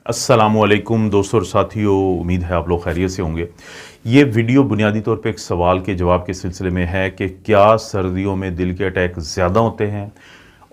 अस्सलामुअलैकुम दोस्तों और साथियों, उम्मीद है आप लोग खैरियत से होंगे। ये वीडियो बुनियादी तौर पे एक सवाल के जवाब के सिलसिले में है कि क्या सर्दियों में दिल के अटैक ज़्यादा होते हैं,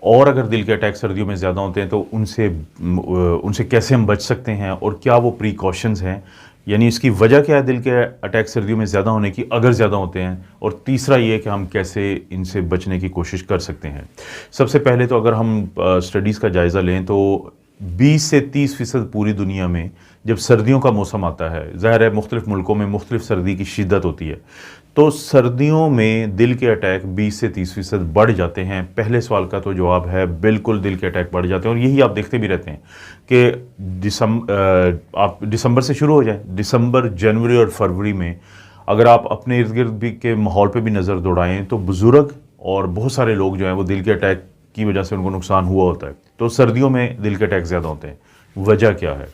और अगर दिल के अटैक सर्दियों में ज़्यादा होते हैं तो उनसे कैसे हम बच सकते हैं और क्या वो प्रिकॉशंस हैं, यानी इसकी वजह क्या है दिल के अटैक सर्दियों में ज़्यादा होने की अगर ज़्यादा होते हैं, और तीसरा ये कि हम कैसे इनसे बचने की कोशिश कर सकते हैं। सबसे पहले तो अगर हम स्टडीज़ का जायज़ा लें तो 20 से 30% पूरी दुनिया में जब सर्दियों का मौसम आता है, ज़ाहिर है मुख्तलिफ़ मुल्कों में मुख्तलिफ़ सर्दी की शिद्दत होती है, तो सर्दियों में दिल के अटैक 20 से 30% बढ़ जाते हैं। पहले सवाल का तो जवाब है बिल्कुल, दिल के अटैक बढ़ जाते हैं, और यही आप देखते भी रहते हैं कि आप दिसंबर से शुरू हो जाए, दिसंबर, जनवरी और फरवरी में अगर आप अपने इर्द गिर्द भी के माहौल पे भी नज़र दौड़ाएं तो बुज़ुर्ग और बहुत सारे लोग जो हैं वो दिल के अटैक की वजह से उनको नुकसान हुआ होता है। तो सर्दियों में दिल के अटैक ज़्यादा होते हैं। वजह क्या है?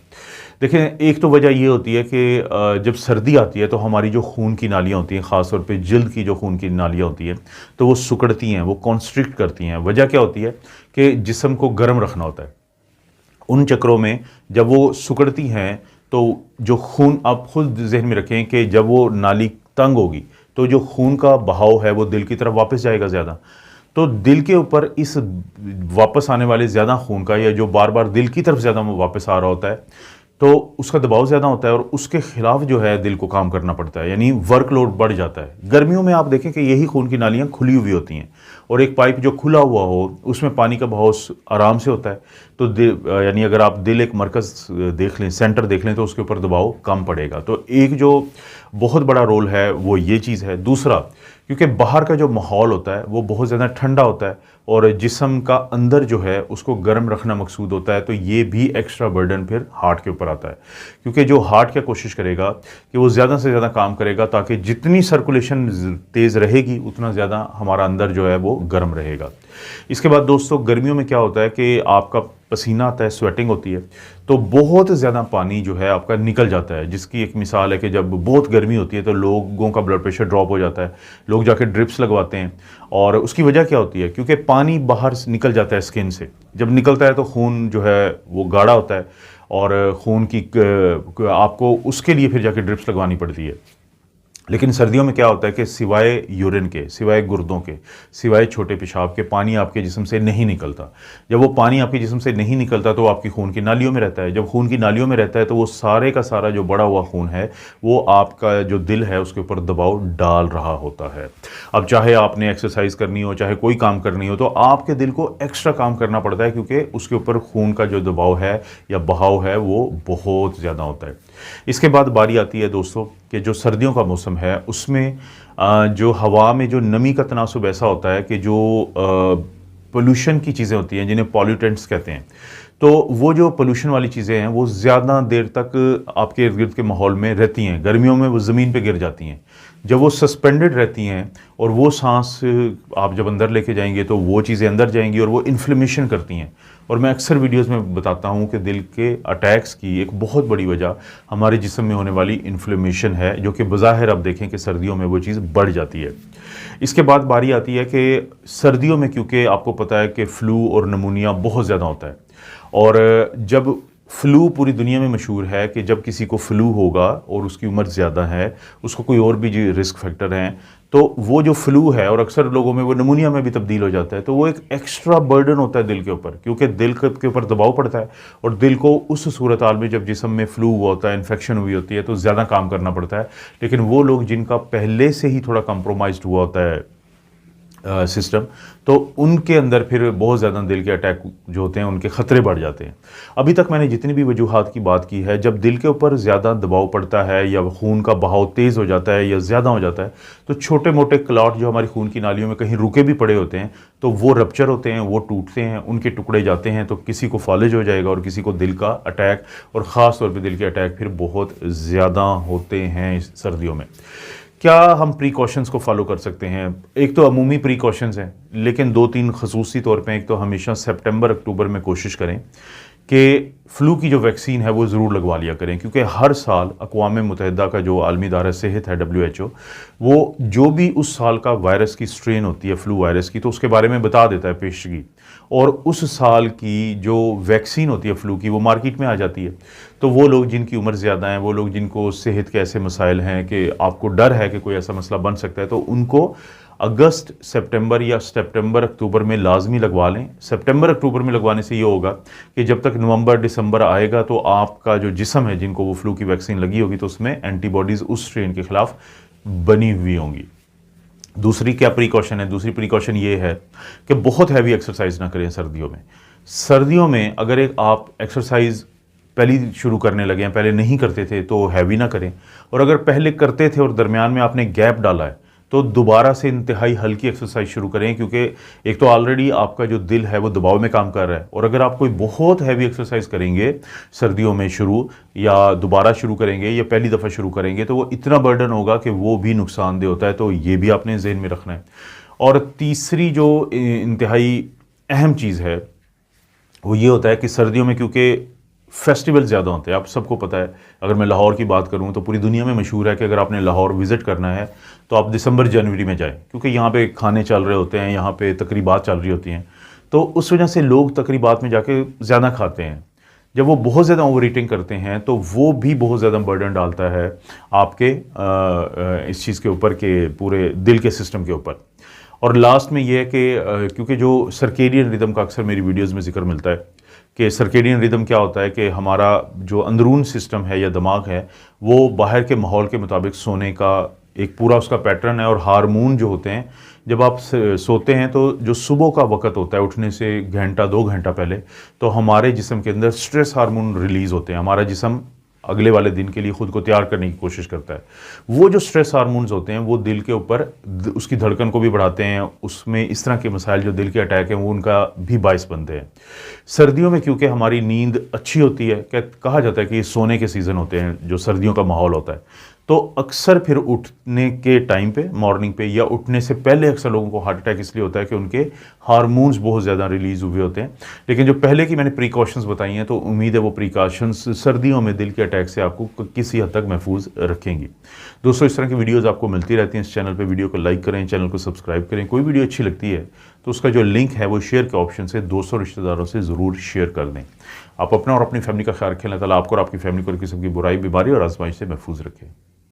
देखें, एक तो वजह ये होती है कि जब सर्दी आती है तो हमारी जो खून की नालियाँ होती हैं, ख़ास तौर पे जिल्द की जो खून की नालियाँ होती हैं, तो वो सिकुड़ती हैं, वो कॉन्स्ट्रिक्ट करती हैं। वजह क्या होती है कि जिस्म को गर्म रखना होता है। उन चक्रों में जब वो सिकुड़ती हैं तो जो खून, आप खुद जहन में रखें कि जब वो नाली तंग होगी तो जो खून का बहाव है वो दिल की तरफ वापस जाएगा ज़्यादा। तो दिल के ऊपर इस वापस आने वाले ज़्यादा खून का, या जो बार बार दिल की तरफ ज़्यादा वापस आ रहा होता है, तो उसका दबाव ज़्यादा होता है और उसके खिलाफ जो है दिल को काम करना पड़ता है, यानी वर्कलोड बढ़ जाता है। गर्मियों में आप देखें कि यही खून की नालियाँ खुली हुई होती हैं और एक पाइप जो खुला हुआ हो उसमें पानी का बहाव आराम से होता है। तो यानी अगर आप दिल एक मरकज़ देख लें, सेंटर देख लें, तो उसके ऊपर दबाव कम पड़ेगा। तो एक जो बहुत बड़ा रोल है वो ये चीज़ है। दूसरा, क्योंकि बाहर का जो माहौल होता है वो बहुत ज़्यादा ठंडा होता है और जिस्म का अंदर जो है उसको गर्म रखना मकसूद होता है, तो ये भी एक्स्ट्रा बर्डन फिर हार्ट के ऊपर आता है, क्योंकि जो हार्ट क्या कोशिश करेगा कि वो ज़्यादा से ज़्यादा काम करेगा ताकि जितनी सर्कुलेशन तेज़ रहेगी उतना ज़्यादा हमारा अंदर जो है वो गर्म रहेगा। इसके बाद दोस्तों, गर्मियों में क्या होता है कि आपका पसीना आता है, स्वेटिंग होती है, तो बहुत ज़्यादा पानी जो है आपका निकल जाता है, जिसकी एक मिसाल है कि जब बहुत गर्मी होती है तो लोगों का ब्लड प्रेशर ड्रॉप हो जाता है, लोग जाके ड्रिप्स लगवाते हैं। और उसकी वजह क्या होती है? क्योंकि पानी बाहर निकल जाता है स्किन से, जब निकलता है तो खून जो है वो गाढ़ा होता है और खून की आपको उसके लिए फिर जाके ड्रिप्स लगवानी पड़ती है। लेकिन सर्दियों में क्या होता है कि सिवाय यूरिन के, सिवाय गुर्दों के, सिवाय छोटे पेशाब के, पानी आपके जिस्म से नहीं निकलता। जब वो पानी आपके जिस्म से नहीं निकलता तो वो आपकी खून की नालियों में रहता है। जब खून की नालियों में रहता है तो वो सारे का सारा जो बढ़ा हुआ खून है वो आपका जो दिल है उसके ऊपर दबाव डाल रहा होता है। अब चाहे आपने एक्सरसाइज करनी हो, चाहे कोई काम करनी हो, तो आपके दिल को एक्स्ट्रा काम करना पड़ता है, क्योंकि उसके ऊपर खून का जो दबाव है या बहाव है वो बहुत ज़्यादा होता है। इसके बाद बारी आती है दोस्तों कि जो सर्दियों का मौसम है उसमें जो हवा में जो नमी का तनासुब ऐसा होता है कि जो पोल्यूशन की चीज़ें होती हैं जिन्हें पॉल्यूटेंट्स कहते हैं, तो वो जो पोल्यूशन वाली चीज़ें हैं वो ज़्यादा देर तक आपके इर्द गिर्द के माहौल में रहती हैं। गर्मियों में वो ज़मीन पे गिर जाती हैं। जब वो सस्पेंडेड रहती हैं और वो सांस आप जब अंदर लेके जाएंगे तो वो चीज़ें अंदर जाएंगी और वो इन्फ्लेमेशन करती हैं। और मैं अक्सर वीडियोस में बताता हूँ कि दिल के अटैक्स की एक बहुत बड़ी वजह हमारे जिस्म में होने वाली इन्फ्लेमेशन है, जो कि बज़ाहिर अब देखें कि सर्दियों में वो चीज़ बढ़ जाती है। इसके बाद बारी आती है कि सर्दियों में, क्योंकि आपको पता है कि फ़्लू और नमूनिया बहुत ज़्यादा होता है, और जब फ़्लू पूरी दुनिया में मशहूर है कि जब किसी को फ़्लू होगा और उसकी उम्र ज़्यादा है, उसको कोई और भी जो रिस्क फैक्टर हैं, तो वो जो फ़्लू है और अक्सर लोगों में वो नमूनिया में भी तब्दील हो जाता है, तो वो एक एक्स्ट्रा बर्डन होता है दिल के ऊपर, क्योंकि दिल के ऊपर दबाव पड़ता है और दिल को उस सूरत हाल में जब जिस्म में फ़्लू हुआ होता है, इन्फेक्शन हुई होती है, तो ज़्यादा काम करना पड़ता है। लेकिन वो लोग जिनका पहले से ही थोड़ा कंप्रोमाइज़्ड हुआ होता है सिस्टम, तो उनके अंदर फिर बहुत ज़्यादा दिल के अटैक जो होते हैं उनके ख़तरे बढ़ जाते हैं। अभी तक मैंने जितनी भी वजूहात की बात की है, जब दिल के ऊपर ज़्यादा दबाव पड़ता है या खून का बहाव तेज़ हो जाता है या ज़्यादा हो जाता है, तो छोटे मोटे क्लॉट जो हमारी खून की नालियों में कहीं रुके भी पड़े होते हैं, तो वो रप्चर होते हैं, वो टूटते हैं, उनके टुकड़े जाते हैं, तो किसी को फालिज हो जाएगा और किसी को दिल का अटैक, और ख़ास तौर पर दिल के अटैक फिर बहुत ज़्यादा होते हैं सर्दियों में। क्या हम प्रिकॉशंस को फॉलो कर सकते हैं? एक तो अमूमी प्रिकॉशंस हैं, लेकिन दो तीन खसूसी तौर पे। एक तो हमेशा सितंबर अक्टूबर में कोशिश करें कि फ्लू की जो वैक्सीन है वो ज़रूर लगवा लिया करें, क्योंकि हर साल अक़वाम मुत्तहिदा का जो आलमी इदारा सेहत है WHO, वो जो भी उस साल का वायरस की स्ट्रेन होती है फ्लू वायरस की, तो उसके बारे में बता देता है पेशगी, और उस साल की जो वैक्सीन होती है फ्लू की वो मार्केट में आ जाती है। तो वो लोग जिनकी उम्र ज़्यादा है, वो लोग जिनको सेहत के ऐसे मसाइल हैं कि आपको डर है कि कोई ऐसा मसला बन सकता है, तो उनको अगस्त सितंबर या सितंबर अक्टूबर में लाजमी लगवा लें। सितंबर अक्टूबर में लगवाने से ये होगा कि जब तक नवंबर दिसंबर आएगा तो आपका जो जिस्म है, जिनको वो फ्लू की वैक्सीन लगी होगी, तो उसमें एंटीबॉडीज़ उस स्ट्रेन के खिलाफ बनी हुई होंगी। दूसरी क्या प्रिकॉशन है? दूसरी प्रिकॉशन ये है कि बहुत हैवी एक्सरसाइज ना करें सर्दियों में। सर्दियों में अगर एक आप एक्सरसाइज पहले शुरू करने लगे हैं, पहले नहीं करते थे, तो हैवी ना करें, और अगर पहले करते थे और दरमियान में आपने गैप डाला है तो दोबारा से इंतहाई हल्की एक्सरसाइज शुरू करें, क्योंकि एक तो ऑलरेडी आपका जो दिल है वो दबाव में काम कर रहा है, और अगर आप कोई बहुत हैवी एक्सरसाइज करेंगे सर्दियों में शुरू या दोबारा शुरू करेंगे या पहली दफ़ा शुरू करेंगे, तो वो इतना बर्डन होगा कि वो भी नुकसानदेह होता है। तो ये भी आपने जहन में रखना है। और तीसरी जो इंतहाई अहम चीज़ है वो ये होता है कि सर्दियों में क्योंकि फेस्टिवल ज़्यादा होते हैं, आप सबको पता है। अगर मैं लाहौर की बात करूं तो पूरी दुनिया में मशहूर है कि अगर आपने लाहौर विज़िट करना है तो आप दिसंबर जनवरी में जाएं, क्योंकि यहाँ पे खाने चल रहे होते हैं, यहाँ पे तकरीबात चल रही होती हैं, तो उस वजह से लोग तकरीबात में जाके ज़्यादा खाते हैं। जब वो बहुत ज़्यादा ओवर ईटिंग करते हैं तो वो भी बहुत ज़्यादा बर्डन डालता है आपके इस चीज़ के ऊपर, के पूरे दिल के सिस्टम के ऊपर। और लास्ट में ये है कि क्योंकि जो सर्केडियन रिदम का अक्सर मेरी वीडियोज़ में जिक्र मिलता है कि सर्केडियन रिदम क्या होता है कि हमारा जो अंदरून सिस्टम है या दिमाग है वो बाहर के माहौल के मुताबिक सोने का एक पूरा उसका पैटर्न है, और हार्मोन जो होते हैं जब आप सोते हैं तो जो सुबह का वक्त होता है उठने से घंटा 2 घंटा पहले, तो हमारे जिस्म के अंदर स्ट्रेस हार्मोन रिलीज़ होते हैं। हमारा जिस्म अगले वाले दिन के लिए खुद को तैयार करने की कोशिश करता है। वो जो स्ट्रेस हार्मोन्स होते हैं वो दिल के ऊपर उसकी धड़कन को भी बढ़ाते हैं, उसमें इस तरह के मसाइल जो दिल के अटैक हैं वो उनका भी बायस बनते हैं। सर्दियों में क्योंकि हमारी नींद अच्छी होती है, कहा जाता है कि ये सोने के सीज़न होते हैं जो सर्दियों का माहौल होता है, तो अक्सर फिर उठने के टाइम पे, मॉर्निंग पे या उठने से पहले अक्सर लोगों को हार्ट अटैक इसलिए होता है कि उनके हार्मोन्स बहुत ज़्यादा रिलीज़ हुए होते हैं। लेकिन जो पहले की मैंने प्रिकॉशंस बताई हैं, तो उम्मीद है वो प्रिकॉशंस सर्दियों में दिल के अटैक से आपको किसी हद तक महफूज रखेंगी। दोस्तों, इस तरह की वीडियोज़ आपको मिलती रहती हैं इस चैनल पर। वीडियो को लाइक करें, चैनल को सब्सक्राइब करें। कोई वीडियो अच्छी लगती है तो उसका जो लिंक है वो शेयर के ऑप्शन से 200 रिश्तेदारों से ज़रूर शेयर कर दें। आप अपना और अपनी फैमिली का ख्याल रखें। अल्लाह ताला आपको और आपकी फैमिली को किसी की बुराई, बीमारी और आजमाइश से महफूज रखें।